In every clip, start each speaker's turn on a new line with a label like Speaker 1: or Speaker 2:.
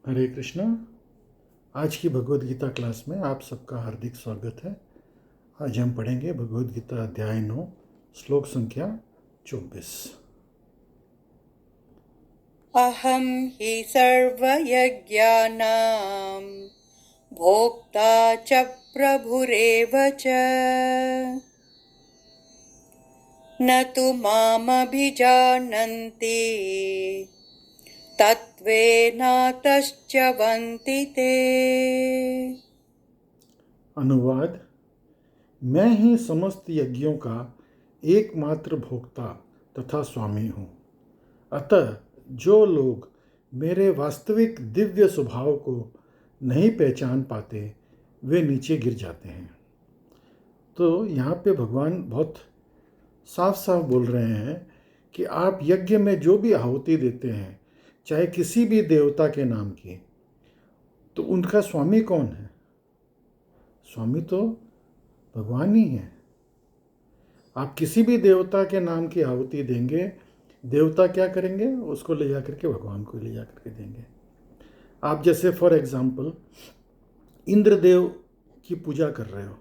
Speaker 1: हरे कृष्णा। आज की भगवद गीता क्लास में आप सबका हार्दिक स्वागत है। आज हम पढ़ेंगे भगवद गीता अध्याय 9 श्लोक संख्या 24।
Speaker 2: अहं हि सर्वयज्ञानां भोक्ता च प्रभुरेव च न तु मामभिजानन्ति तत्त्वेनातश्च वन्ति ते।
Speaker 1: अनुवाद: मैं ही समस्त यज्ञों का एकमात्र भोक्ता तथा स्वामी हूँ। अतः जो लोग मेरे वास्तविक दिव्य स्वभाव को नहीं पहचान पाते वे नीचे गिर जाते हैं। तो यहाँ पे भगवान बहुत साफ साफ बोल रहे हैं कि आप यज्ञ में जो भी आहुति देते हैं, चाहे किसी भी देवता के नाम की, तो उनका स्वामी कौन है? स्वामी तो भगवान ही है। आप किसी भी देवता के नाम की आहुति देंगे, देवता क्या करेंगे? उसको ले जा करके भगवान को ले जा करके देंगे। आप जैसे फॉर एग्जाम्पल इंद्रदेव की पूजा कर रहे हो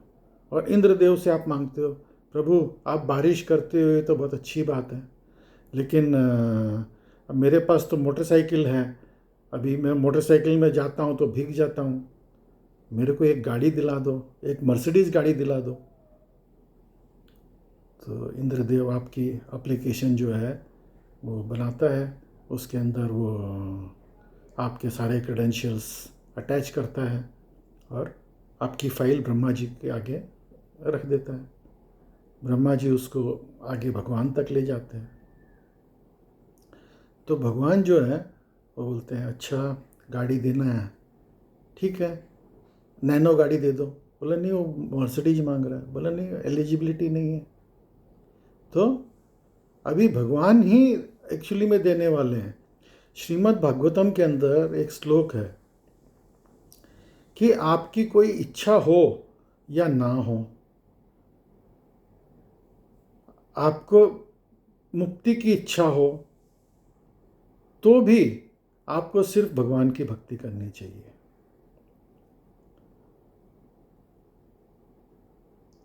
Speaker 1: और इंद्रदेव से आप मांगते हो, प्रभु आप बारिश करते हो तो बहुत अच्छी बात है, लेकिन अब मेरे पास तो मोटरसाइकिल है, अभी मैं मोटरसाइकिल में जाता हूँ तो भीग जाता हूँ, मेरे को एक गाड़ी दिला दो, एक मर्सिडीज़ गाड़ी दिला दो। तो इंद्रदेव आपकी एप्लीकेशन जो है वो बनाता है, उसके अंदर वो आपके सारे क्रेडेंशियल्स अटैच करता है और आपकी फ़ाइल ब्रह्मा जी के आगे रख देता है। ब्रह्मा जी उसको आगे भगवान तक ले जाते हैं। तो भगवान जो है वो बोलते हैं, अच्छा गाड़ी देना है, ठीक है, नैनो गाड़ी दे दो। बोला नहीं, वो मर्सिडीज मांग रहा है। बोला नहीं, एलिजिबिलिटी नहीं है। तो अभी भगवान ही एक्चुअली में देने वाले हैं। श्रीमद् भागवतम के अंदर एक श्लोक है कि आपकी कोई इच्छा हो या ना हो, आपको मुक्ति की इच्छा हो तो भी आपको सिर्फ भगवान की भक्ति करनी चाहिए।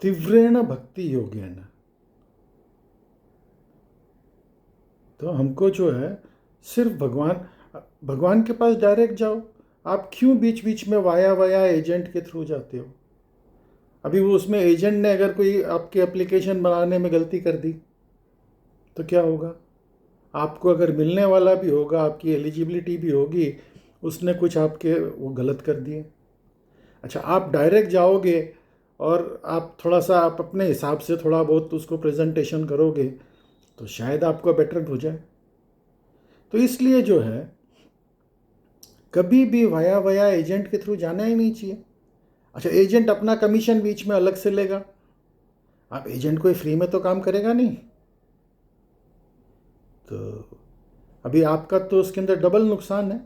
Speaker 1: तीव्रेण भक्ति योगेन। तो हमको जो है सिर्फ भगवान के पास डायरेक्ट जाओ। आप क्यों बीच बीच में वाया एजेंट के थ्रू जाते हो? अभी वो उसमें एजेंट ने अगर कोई आपके एप्लीकेशन बनाने में गलती कर दी तो क्या होगा? आपको अगर मिलने वाला भी होगा, आपकी एलिजिबिलिटी भी होगी, उसने कुछ आपके वो गलत कर दिए। अच्छा, आप डायरेक्ट जाओगे और आप थोड़ा सा आप अपने हिसाब से थोड़ा बहुत उसको प्रेजेंटेशन करोगे तो शायद आपको बेटर हो जाए। तो इसलिए जो है कभी भी वाया एजेंट के थ्रू जाना ही नहीं चाहिए। अच्छा, एजेंट अपना कमीशन बीच में अलग से लेगा, आप एजेंट कोई फ्री में तो काम करेगा नहीं। तो अभी आपका तो उसके अंदर डबल नुकसान है।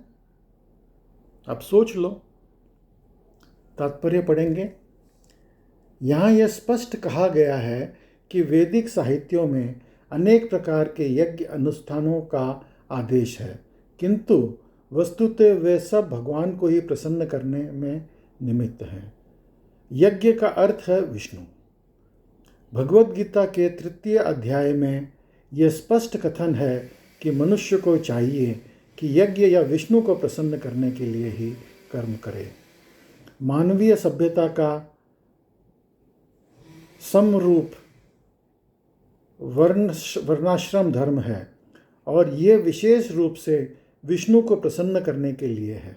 Speaker 1: आप सोच लो। तात्पर्य पढ़ेंगे। यहाँ यह स्पष्ट कहा गया है कि वैदिक साहित्यों में अनेक प्रकार के यज्ञ अनुष्ठानों का आदेश है, किंतु वस्तुतः वे सब भगवान को ही प्रसन्न करने में निमित्त हैं। यज्ञ का अर्थ है विष्णु। भगवद गीता के 3 अध्याय में यह स्पष्ट कथन है कि मनुष्य को चाहिए कि यज्ञ या विष्णु को प्रसन्न करने के लिए ही कर्म करे। मानवीय सभ्यता का समरूप वर्णाश्रम धर्म है और ये विशेष रूप से विष्णु को प्रसन्न करने के लिए है।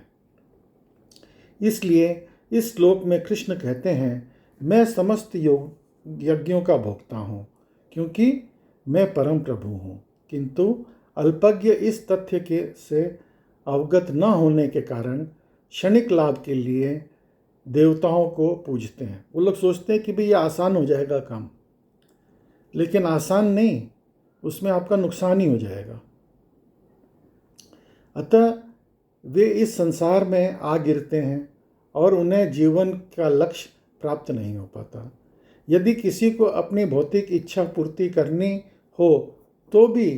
Speaker 1: इसलिए इस श्लोक में कृष्ण कहते हैं, मैं समस्त यज्ञों का भोक्ता हूँ क्योंकि मैं परम प्रभु हूँ, किंतु अल्पज्ञ इस तथ्य के से अवगत न होने के कारण क्षणिक लाभ के लिए देवताओं को पूजते हैं। वो लोग सोचते हैं कि भाई ये आसान हो जाएगा काम, लेकिन आसान नहीं, उसमें आपका नुकसान ही हो जाएगा। अतः वे इस संसार में आ गिरते हैं और उन्हें जीवन का लक्ष्य प्राप्त नहीं हो पाता। यदि किसी को अपनी भौतिक इच्छा पूर्ति करनी हो तो भी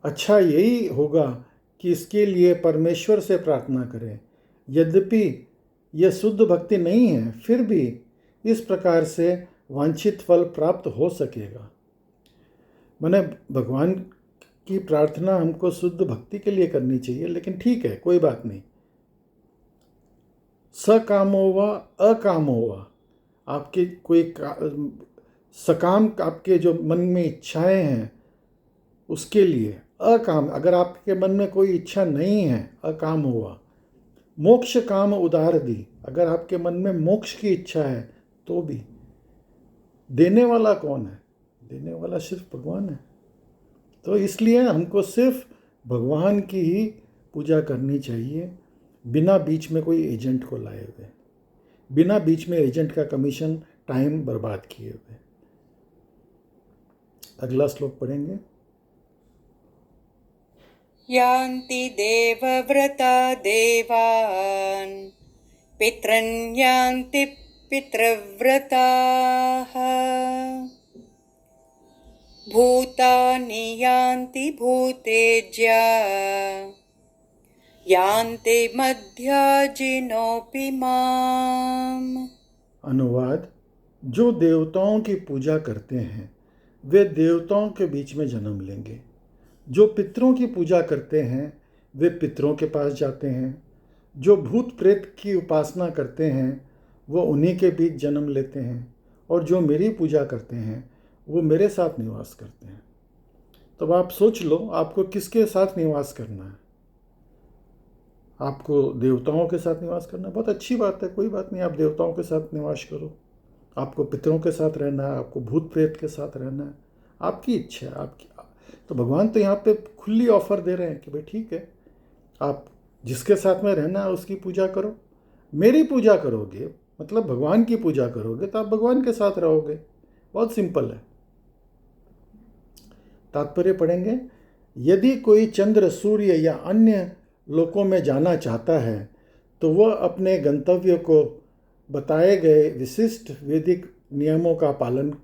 Speaker 1: अच्छा यही होगा कि इसके लिए परमेश्वर से प्रार्थना करें। यद्यपि यह शुद्ध भक्ति नहीं है, फिर भी इस प्रकार से वांछित फल प्राप्त हो सकेगा। मैंने भगवान की प्रार्थना हमको शुद्ध भक्ति के लिए करनी चाहिए, लेकिन ठीक है, कोई बात नहीं। सकामो वा अकामो वा, आपके कोई सकाम आपके जो मन में इच्छाएं हैं उसके लिए, अकाम अगर आपके मन में कोई इच्छा नहीं है, अकाम हुआ। मोक्ष काम उदार दी, अगर आपके मन में मोक्ष की इच्छा है तो भी। देने वाला कौन है? देने वाला सिर्फ भगवान है। तो इसलिए हमको सिर्फ भगवान की ही पूजा करनी चाहिए, बिना बीच में कोई एजेंट को लाए हुए, बिना बीच में एजेंट का कमीशन टाइम बर्बाद किए हुए। अगला श्लोक पढ़ेंगे।
Speaker 2: यान्ति देवव्रता देवान् पितॄन् यान्ति पितृव्रताः भूतानि यान्ति भूतेज्या यान्ति मध्याजिनोऽपि माम्।
Speaker 1: अनुवाद: जो देवताओं की पूजा करते हैं वे देवताओं के बीच में जन्म लेंगे। जो पितरों की पूजा करते हैं वे पितरों के पास जाते हैं। जो भूत प्रेत की उपासना करते हैं वो उन्हीं के बीच जन्म लेते हैं। और जो मेरी पूजा करते हैं वो मेरे साथ निवास करते हैं। तब आप सोच लो, आपको किसके साथ निवास करना है? आपको देवताओं के साथ निवास करना है, बहुत अच्छी बात है, कोई बात नहीं, आप देवताओं के साथ निवास करो। आपको पितरों के साथ रहना है, आपको भूत प्रेत के साथ रहना है, आपकी इच्छा है, आपकी। तो भगवान तो यहाँ पे खुली ऑफर दे रहे हैं कि भाई ठीक है, आप जिसके साथ में रहना है उसकी पूजा करो। मेरी पूजा करोगे मतलब भगवान की पूजा करोगे तो आप भगवान के साथ रहोगे। बहुत सिंपल है। तात्पर्य पढ़ेंगे। यदि कोई चंद्र, सूर्य या अन्य लोकों में जाना चाहता है तो वह अपने गंतव्य को बताए गए विशिष्ट वैदिक नियमों का पालन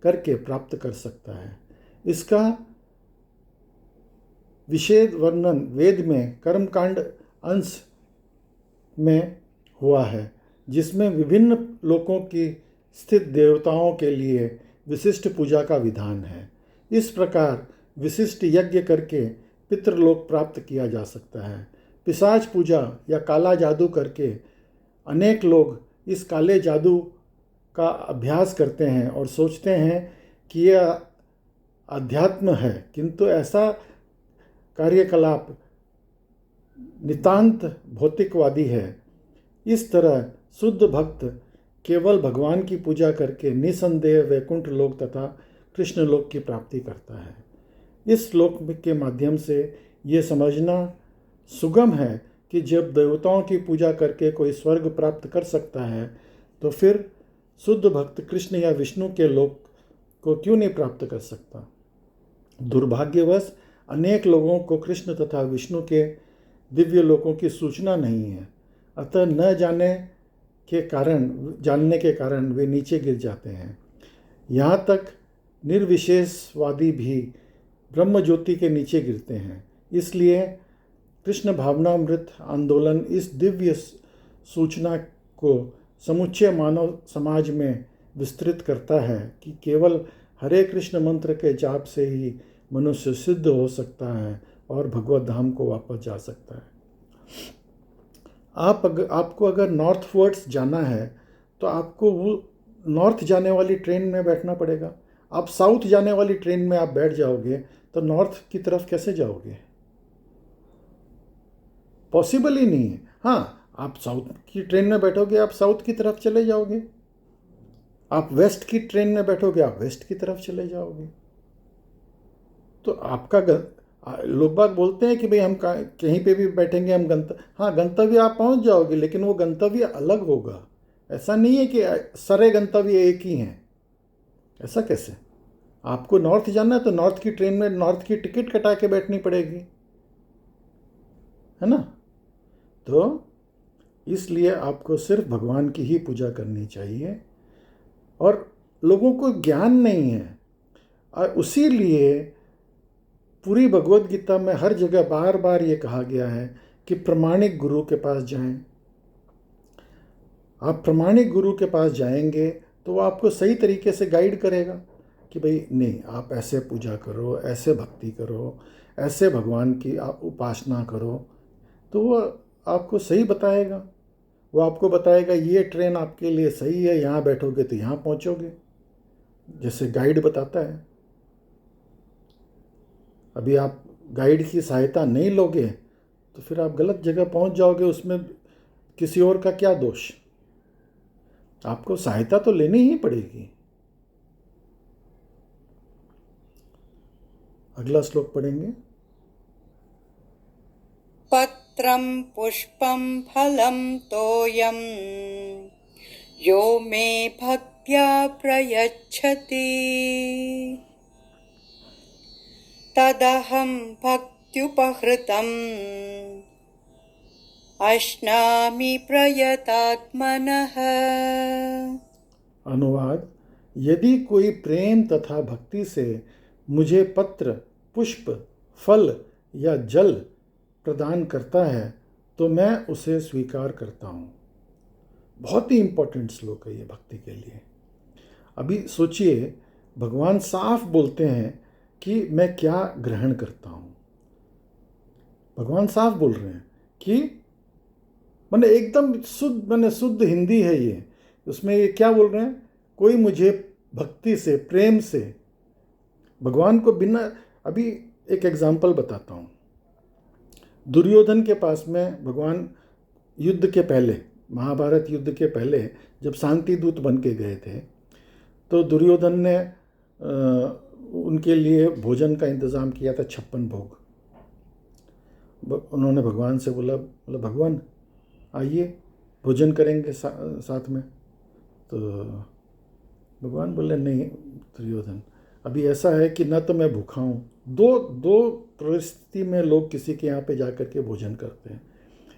Speaker 1: करके प्राप्त कर सकता है। इसका विशेष वर्णन वेद में कर्मकांड अंश में हुआ है, जिसमें विभिन्न लोकों की स्थित देवताओं के लिए विशिष्ट पूजा का विधान है। इस प्रकार विशिष्ट यज्ञ करके पितृलोक प्राप्त किया जा सकता है। पिशाच पूजा या काला जादू करके अनेक लोग इस काले जादू का अभ्यास करते हैं और सोचते हैं कि यह अध्यात्म है, किंतु ऐसा कार्यकलाप नितांत भौतिकवादी है। इस तरह शुद्ध भक्त केवल भगवान की पूजा करके निसंदेह वैकुंठ लोक तथा कृष्ण लोक की प्राप्ति करता है। इस श्लोक के माध्यम से ये समझना सुगम है कि जब देवताओं की पूजा करके कोई स्वर्ग प्राप्त कर सकता है तो फिर शुद्ध भक्त कृष्ण या विष्णु के लोक को क्यों नहीं प्राप्त कर सकता। दुर्भाग्यवश अनेक लोगों को कृष्ण तथा विष्णु के दिव्य लोकों की सूचना नहीं है, अतः न जानने के कारण वे नीचे गिर जाते हैं। यहाँ तक निर्विशेषवादी भी ब्रह्म ज्योति के नीचे गिरते हैं। इसलिए कृष्ण भावनामृत आंदोलन इस दिव्य सूचना को समुच्चय मानव समाज में विस्तृत करता है कि केवल हरे कृष्ण मंत्र के जाप से ही मनुष्य सिद्ध हो सकता है और भगवत धाम को वापस जा सकता है। आपको अगर नॉर्थवर्ड्स जाना है तो आपको वो नॉर्थ जाने वाली ट्रेन में बैठना पड़ेगा। आप साउथ जाने वाली ट्रेन में आप बैठ जाओगे तो नॉर्थ की तरफ कैसे जाओगे? पॉसिबल ही नहीं है। हाँ, आप साउथ की ट्रेन में बैठोगे, आप साउथ की तरफ चले जाओगे। आप वेस्ट की ट्रेन में बैठोगे, आप वेस्ट की तरफ चले जाओगे। तो आपका लोग बाग बोलते हैं कि भाई हम कहीं पे भी बैठेंगे हम गंतव्य आप पहुंच जाओगे, लेकिन वो गंतव्य अलग होगा। ऐसा नहीं है कि सारे गंतव्य एक ही हैं। ऐसा कैसे? आपको नॉर्थ जाना है तो नॉर्थ की ट्रेन में नॉर्थ की टिकट कटा के बैठनी पड़ेगी, है ना? तो इसलिए आपको सिर्फ भगवान की ही पूजा करनी चाहिए। और लोगों को ज्ञान नहीं है और उसी लिए पूरी भगवत गीता में हर जगह बार बार ये कहा गया है कि प्रामाणिक गुरु के पास जाएं। आप प्रामाणिक गुरु के पास जाएंगे तो वो आपको सही तरीके से गाइड करेगा कि भाई नहीं, आप ऐसे पूजा करो, ऐसे भक्ति करो, ऐसे भगवान की आप उपासना करो, तो वो आपको सही बताएगा। वो आपको बताएगा ये ट्रेन आपके लिए सही है, यहाँ बैठोगे तो यहाँ पहुँचोगे, जैसे गाइड बताता है। अभी आप गाइड की सहायता नहीं लोगे तो फिर आप गलत जगह पहुँच जाओगे, उसमें किसी और का क्या दोष। आपको सहायता तो लेनी ही पड़ेगी। अगला श्लोक पढ़ेंगे।
Speaker 2: पत्रं पुष्पं फलं तोयं यो मे भक्त्या प्रयच्छति तदहं भक्त्युपहृतम् अश्नामि प्रयतात्मनः।
Speaker 1: अनुवाद: यदि कोई प्रेम तथा भक्ति से मुझे पत्र, पुष्प, फल या जल प्रदान करता है तो मैं उसे स्वीकार करता हूँ। बहुत ही इम्पोर्टेंट श्लोक है ये भक्ति के लिए। अभी सोचिए, भगवान साफ बोलते हैं कि मैं क्या ग्रहण करता हूँ। भगवान साफ बोल रहे हैं कि मैंने एकदम शुद्ध हिंदी है ये। उसमें ये क्या बोल रहे हैं? कोई मुझे भक्ति से, प्रेम से, भगवान को बिना, अभी एक एग्जाम्पल बताता हूँ। दुर्योधन के पास में भगवान युद्ध के पहले, महाभारत युद्ध के पहले जब शांति दूत बन के गए थे तो दुर्योधन ने उनके लिए भोजन का इंतज़ाम किया था, 56 भोग। उन्होंने भगवान से बोला भगवान आइए भोजन करेंगे साथ में। तो भगवान बोले नहीं दुर्योधन, अभी ऐसा है कि न तो मैं भूखा हूँ। दो परिस्थिति में लोग किसी के यहाँ पे जा कर के भोजन करते हैं।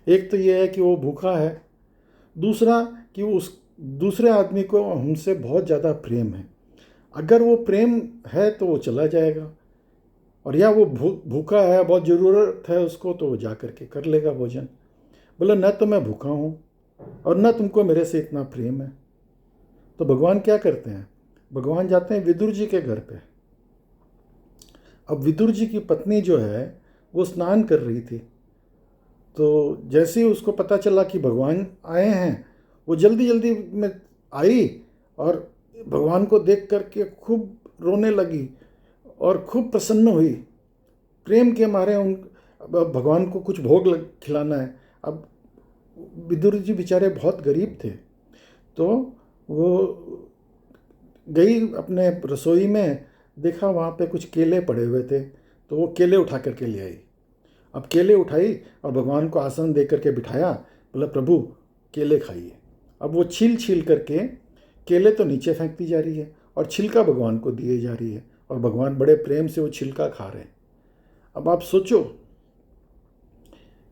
Speaker 1: एक तो ये है कि वो भूखा है, दूसरा कि उस दूसरे आदमी को हमसे बहुत ज़्यादा प्रेम है। अगर वो प्रेम है तो वो चला जाएगा, और या वो भूखा है, बहुत ज़रूरत है उसको, तो वो जा कर के कर लेगा भोजन। बोला न तो मैं भूखा हूँ और न तुमको मेरे से इतना प्रेम है। तो भगवान क्या करते हैं? भगवान जाते हैं विदुर जी के घर पे। अब विदुर जी की पत्नी जो है वो स्नान कर रही थी, तो जैसे ही उसको पता चला कि भगवान आए हैं, वो जल्दी जल्दी में आई और भगवान को देख करके खूब रोने लगी और खूब प्रसन्न हुई। प्रेम के मारे भगवान को कुछ भोग खिलाना है। अब विदुर जी बेचारे बहुत गरीब थे, तो वो गई अपने रसोई में, देखा वहाँ पे कुछ केले पड़े हुए थे, तो वो केले उठा करके ले आई। अब केले उठाई और भगवान को आसन दे करके बिठाया, बोला प्रभु केले खाइए। अब वो छील करके केले तो नीचे फेंकती जा रही है और छिलका भगवान को दिए जा रही है, और भगवान बड़े प्रेम से वो छिलका खा रहे हैं। अब आप सोचो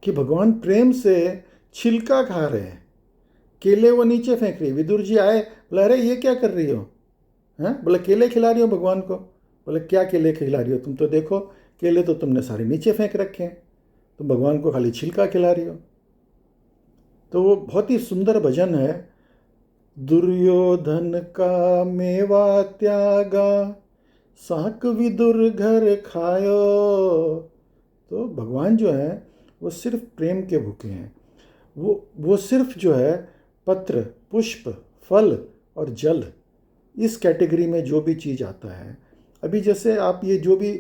Speaker 1: कि भगवान प्रेम से छिलका खा रहे हैं, केले वो नीचे फेंक रही है। विदुर जी आए, बोला अरे ये क्या कर रही हो? हैं? बोले केले खिला रही हो भगवान को। बोले क्या केले खिला रही हो? तुम तो देखो केले तो तुमने सारे नीचे फेंक रखे हैं, तुम भगवान को खाली छिलका खिला रही हो। तो वो बहुत ही सुंदर भजन है, दुर्योधन का मेवा त्यागा, साक विदुर घर खायो। तो भगवान जो है वो सिर्फ प्रेम के भूखे हैं। वो सिर्फ जो है पत्र, पुष्प, फल और जल, इस कैटेगरी में जो भी चीज़ आता है, अभी जैसे आप ये जो भी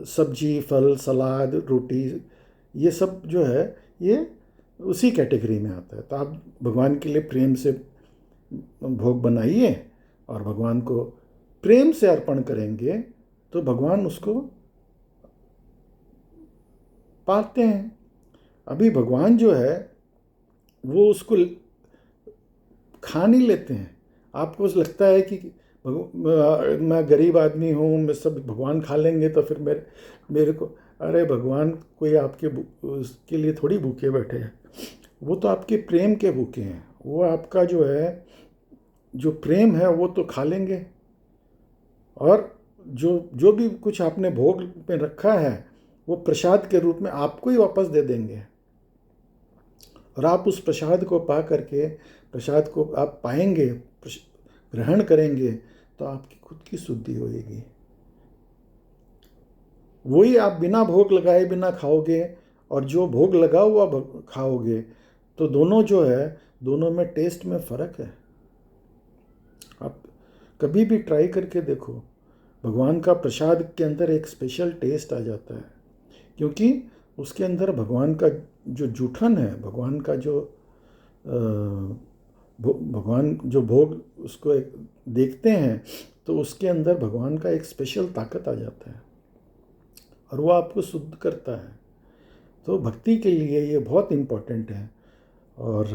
Speaker 1: सब्जी, फल, सलाद, रोटी, ये सब जो है ये उसी कैटेगरी में आता है। तो आप भगवान के लिए प्रेम से भोग बनाइए और भगवान को प्रेम से अर्पण करेंगे तो भगवान उसको पाते हैं। अभी भगवान जो है वो उसको खा नहीं लेते हैं। आपको लगता है कि मैं गरीब आदमी हूँ, मैं सब भगवान खा लेंगे तो फिर मेरे को, अरे भगवान कोई आपके उसके लिए थोड़ी भूखे बैठे हैं, वो तो आपके प्रेम के भूखे हैं। वो आपका जो है जो प्रेम है वो तो खा लेंगे। और जो भी कुछ आपने भोग में रखा है वो प्रसाद के रूप में आपको ही वापस दे देंगे। और आप उस प्रसाद को पा करके, प्रसाद को आप पाएंगे, ग्रहण करेंगे, तो आपकी खुद की शुद्धि होएगी। वही आप बिना भोग लगाए बिना खाओगे और जो भोग लगा हुआ खाओगे, तो दोनों जो है, दोनों में टेस्ट में फ़र्क है। आप कभी भी ट्राई करके देखो, भगवान का प्रसाद के अंदर एक स्पेशल टेस्ट आ जाता है, क्योंकि उसके अंदर भगवान का जो जूठन है, भगवान का जो भगवान जो भोग उसको देखते हैं, तो उसके अंदर भगवान का एक स्पेशल ताकत आ जाता है और वो आपको शुद्ध करता है। तो भक्ति के लिए ये बहुत इम्पोर्टेंट है। और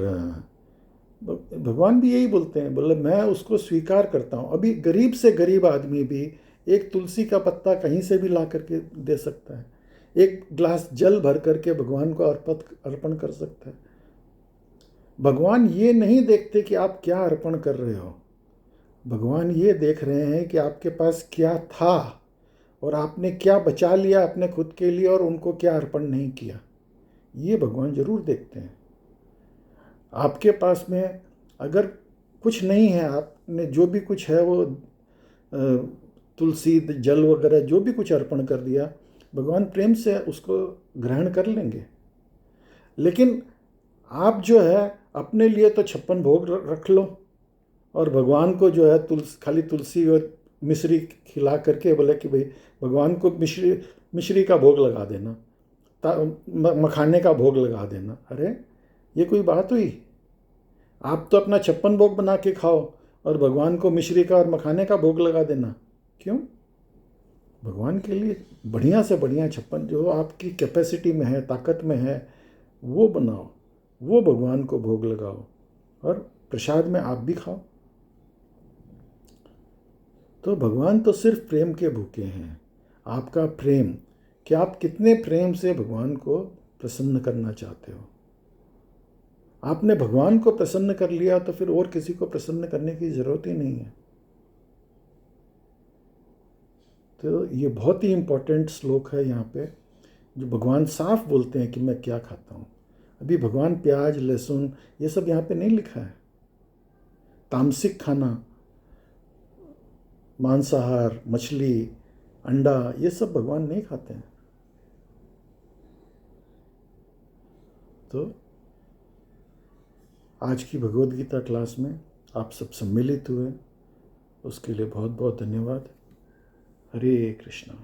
Speaker 1: भगवान भी यही बोलते हैं, बोले मैं उसको स्वीकार करता हूँ। अभी गरीब से गरीब आदमी भी एक तुलसी का पत्ता कहीं से भी ला करके दे सकता है, एक ग्लास जल भर करके भगवान को अर्पण कर सकता है। भगवान ये नहीं देखते कि आप क्या अर्पण कर रहे हो, भगवान ये देख रहे हैं कि आपके पास क्या था और आपने क्या बचा लिया अपने खुद के लिए और उनको क्या अर्पण नहीं किया। ये भगवान जरूर देखते हैं। आपके पास में अगर कुछ नहीं है, आपने जो भी कुछ है वो तुलसी जल वगैरह जो भी कुछ अर्पण कर दिया, भगवान प्रेम से उसको ग्रहण कर लेंगे। लेकिन आप जो है अपने लिए तो 56 भोग रख लो और भगवान को जो है खाली तुलसी और मिश्री खिला करके बोले कि भाई भगवान को मिश्री का भोग लगा देना, मखाने का भोग लगा देना। अरे ये कोई बात हुई? आप तो अपना 56 भोग बना के खाओ और भगवान को मिश्री का और मखाने का भोग लगा देना, क्यों? भगवान के लिए बढ़िया से बढ़िया 56 जो आपकी कैपेसिटी में है, ताकत में है, वो बनाओ, वो भगवान को भोग लगाओ और प्रसाद में आप भी खाओ। तो भगवान तो सिर्फ प्रेम के भूखे हैं। आपका प्रेम, कि आप कितने प्रेम से भगवान को प्रसन्न करना चाहते हो। आपने भगवान को प्रसन्न कर लिया तो फिर और किसी को प्रसन्न करने की ज़रूरत ही नहीं है। तो ये बहुत ही इम्पोर्टेंट श्लोक है यहाँ पे, जो भगवान साफ बोलते हैं कि मैं क्या खाता हूँ। अभी भगवान प्याज लहसुन ये सब यहाँ पे नहीं लिखा है। तामसिक खाना, मांसाहार, मछली, अंडा, ये सब भगवान नहीं खाते हैं। तो आज की भगवद गीता क्लास में आप सब सम्मिलित हुए, उसके लिए बहुत बहुत धन्यवाद। हरे कृष्णा।